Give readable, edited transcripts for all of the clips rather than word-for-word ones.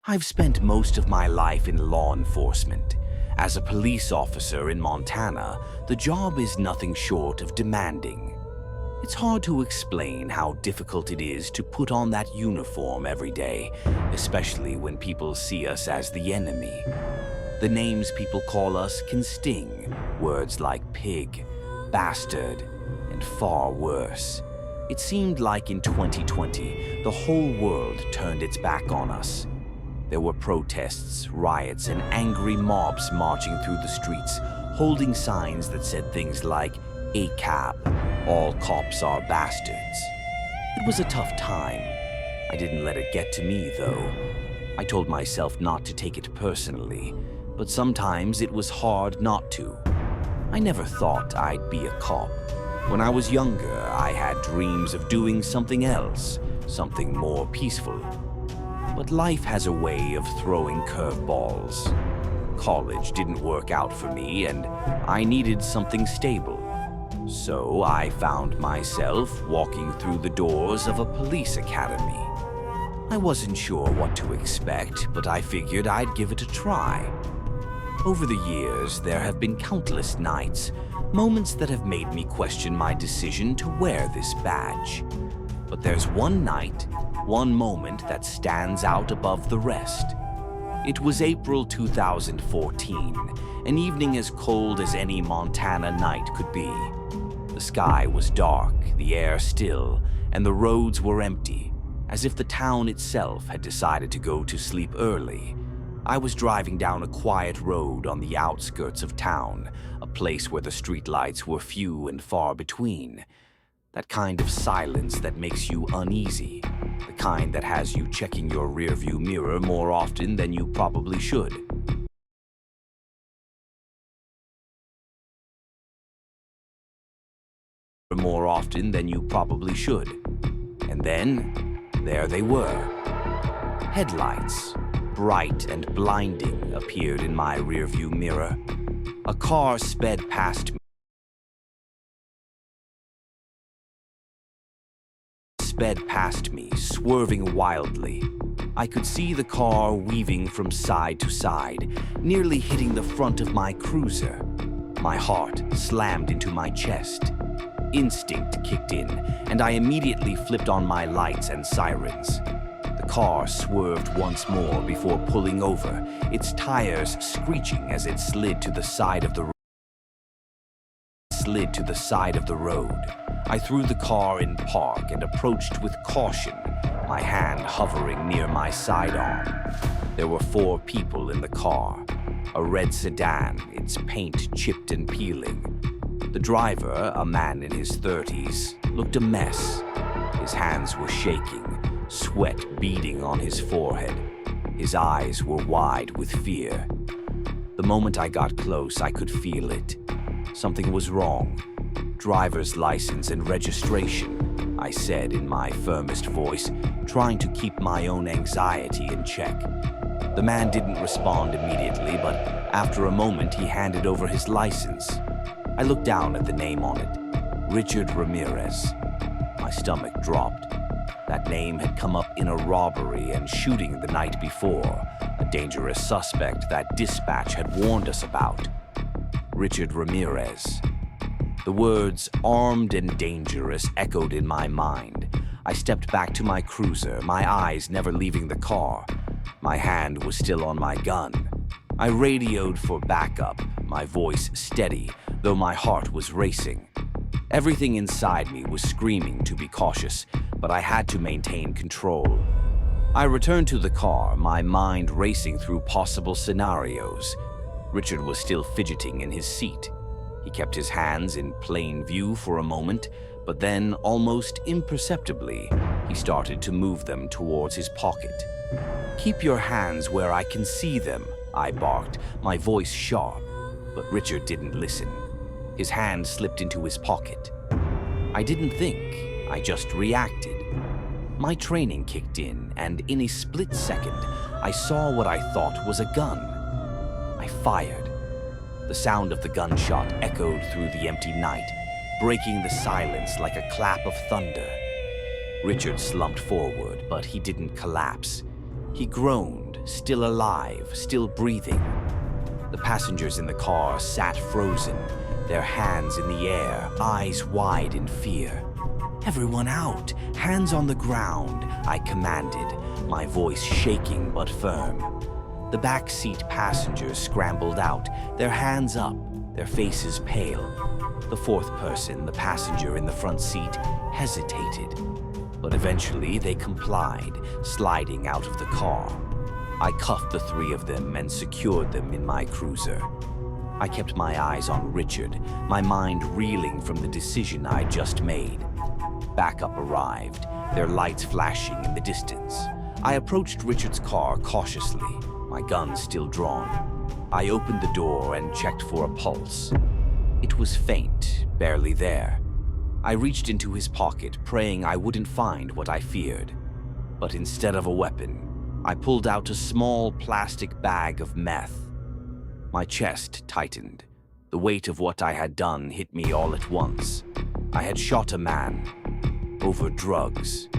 I've spent most of my life in law enforcement. As a police officer in Montana, the job is nothing short of demanding. It's hard to explain how difficult it is to put on that uniform every day, especially when people see us as the enemy. The names people call us can sting, words like pig, bastard, and far worse. It seemed like in 2020, the whole world turned its back on us. There were protests, riots, and angry mobs marching through the streets, holding signs that said things like, ACAB, all cops are bastards. It was a tough time. I didn't let it get to me, though. I told myself not to take it personally, but sometimes it was hard not to. I never thought I'd be a cop. When I was younger, I had dreams of doing something else, something more peaceful. But life has a way of throwing curveballs. College didn't work out for me, and I needed something stable. So I found myself walking through the doors of a police academy. I wasn't sure what to expect, but I figured I'd give it a try. Over the years, there have been countless nights, moments that have made me question my decision to wear this badge. But there's one night, one moment that stands out above the rest. It was April 2014, an evening as cold as any Montana night could be. The sky was dark, the air still, and the roads were empty, as if the town itself had decided to go to sleep early. I was driving down a quiet road on the outskirts of town, a place where the streetlights were few and far between. That kind of silence that makes you uneasy, the kind that has you checking your rearview mirror more often than you probably should. More often than you probably should. And then, there they were. Headlights, bright and blinding, appeared in my rearview mirror. A car sped past me, swerving wildly. I could see the car weaving from side to side, nearly hitting the front of my cruiser. My heart slammed into my chest. Instinct kicked in, and I immediately flipped on my lights and sirens. The car swerved once more before pulling over, its tires screeching as it slid to the side of the road. I threw the car in park and approached with caution, my hand hovering near my sidearm. There were 4 people in the car, a red sedan, its paint chipped and peeling. The driver, a man in his 30s, looked a mess. His hands were shaking, sweat beading on his forehead. His eyes were wide with fear. The moment I got close, I could feel it. Something was wrong. Driver's license and registration, I said in my firmest voice, trying to keep my own anxiety in check. The man didn't respond immediately, but after a moment, he handed over his license. I looked down at the name on it, Richard Ramirez. My stomach dropped. That name had come up in a robbery and shooting the night before, a dangerous suspect that dispatch had warned us about. Richard Ramirez. The words armed and dangerous echoed in my mind. I stepped back to my cruiser, my eyes never leaving the car. My hand was still on my gun. I radioed for backup, my voice steady, though my heart was racing. Everything inside me was screaming to be cautious, but I had to maintain control. I returned to the car, my mind racing through possible scenarios. Richard was still fidgeting in his seat. He kept his hands in plain view for a moment, but then, almost imperceptibly, he started to move them towards his pocket. "Keep your hands where I can see them," I barked, my voice sharp, but Richard didn't listen. His hand slipped into his pocket. I didn't think, I just reacted. My training kicked in, and in a split second, I saw what I thought was a gun. I fired. The sound of the gunshot echoed through the empty night, breaking the silence like a clap of thunder. Richard slumped forward, but he didn't collapse. He groaned, still alive, still breathing. The passengers in the car sat frozen, their hands in the air, eyes wide in fear. "Everyone out! Hands on the ground!" I commanded, my voice shaking but firm. The back seat passengers scrambled out, their hands up, their faces pale. The fourth person, the passenger in the front seat, hesitated. But eventually they complied, sliding out of the car. I cuffed the three of them and secured them in my cruiser. I kept my eyes on Richard, my mind reeling from the decision I'd just made. Backup arrived, their lights flashing in the distance. I approached Richard's car cautiously, my gun still drawn. I opened the door and checked for a pulse. It was faint, barely there. I reached into his pocket, praying I wouldn't find what I feared. But instead of a weapon, I pulled out a small plastic bag of meth. My chest tightened. The weight of what I had done hit me all at once. I had shot a man. Over drugs.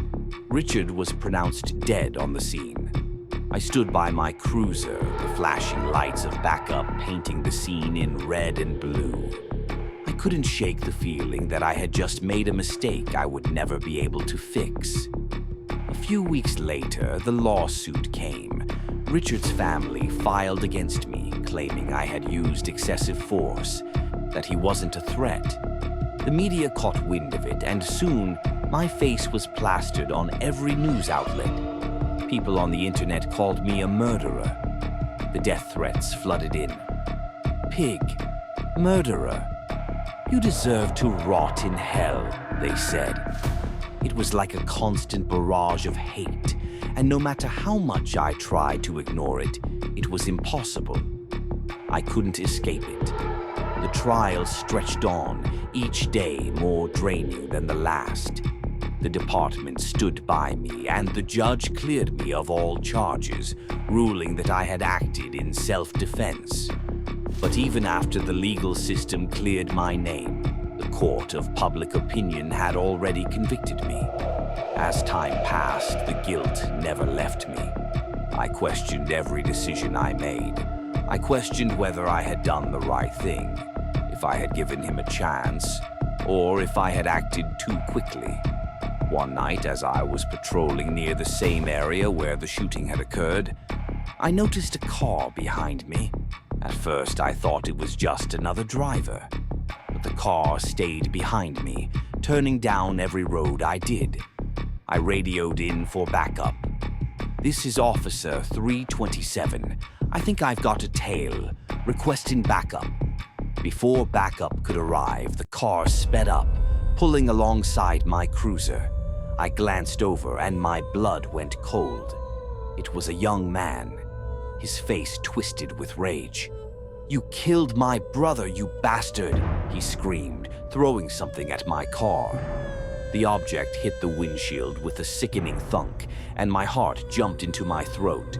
Richard was pronounced dead on the scene. I stood by my cruiser, the flashing lights of backup painting the scene in red and blue. I couldn't shake the feeling that I had just made a mistake I would never be able to fix. A few weeks later, the lawsuit came. Richard's family filed against me, claiming I had used excessive force, that he wasn't a threat. The media caught wind of it, and soon my face was plastered on every news outlet. People on the internet called me a murderer. The death threats flooded in. "Pig. Murderer. You deserve to rot in hell," they said. It was like a constant barrage of hate, and no matter how much I tried to ignore it, it was impossible. I couldn't escape it. The trial stretched on, each day more draining than the last. The department stood by me, and the judge cleared me of all charges, ruling that I had acted in self-defense. But even after the legal system cleared my name, the court of public opinion had already convicted me. As time passed, the guilt never left me. I questioned every decision I made. I questioned whether I had done the right thing, if I had given him a chance, or if I had acted too quickly. One night, as I was patrolling near the same area where the shooting had occurred, I noticed a car behind me. At first, I thought it was just another driver, but the car stayed behind me, turning down every road I did. I radioed in for backup. "This is Officer 327. I think I've got a tail. Requesting backup." Before backup could arrive, the car sped up, pulling alongside my cruiser. I glanced over and my blood went cold. It was a young man, his face twisted with rage. "You killed my brother, you bastard!" he screamed, throwing something at my car. The object hit the windshield with a sickening thunk, and my heart jumped into my throat.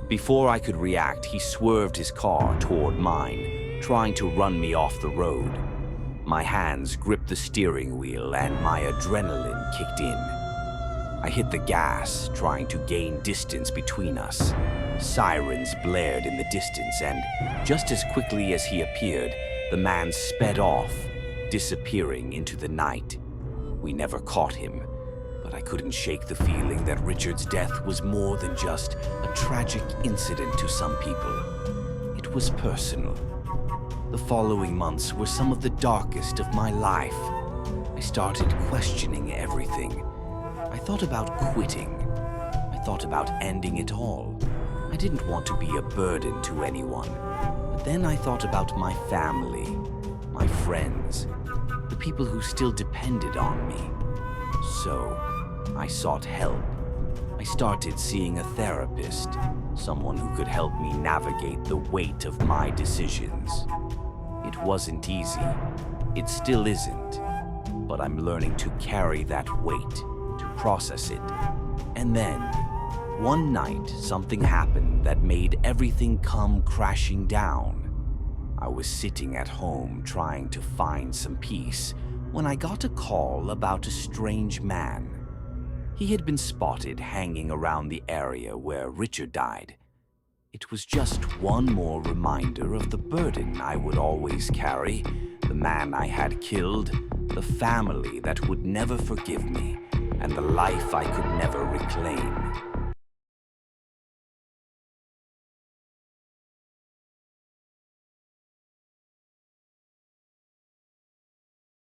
Before I could react, he swerved his car toward mine, trying to run me off the road. My hands gripped the steering wheel and my adrenaline kicked in. I hit the gas, trying to gain distance between us. Sirens blared in the distance, and just as quickly as he appeared, the man sped off, disappearing into the night. We never caught him, but I couldn't shake the feeling that Richard's death was more than just a tragic incident to some people. It was personal. The following months were some of the darkest of my life. I started questioning everything. I thought about quitting. I thought about ending it all. I didn't want to be a burden to anyone. But then I thought about my family, my friends, the people who still depended on me. So, I sought help. I started seeing a therapist, someone who could help me navigate the weight of my decisions. It wasn't easy. It still isn't. But I'm learning to carry that weight, to process it. And then, one night, something happened that made everything come crashing down. I was sitting at home trying to find some peace when I got a call about a strange man. He had been spotted hanging around the area where Richard died. It was just one more reminder of the burden I would always carry, the man I had killed, the family that would never forgive me, and the life I could never reclaim.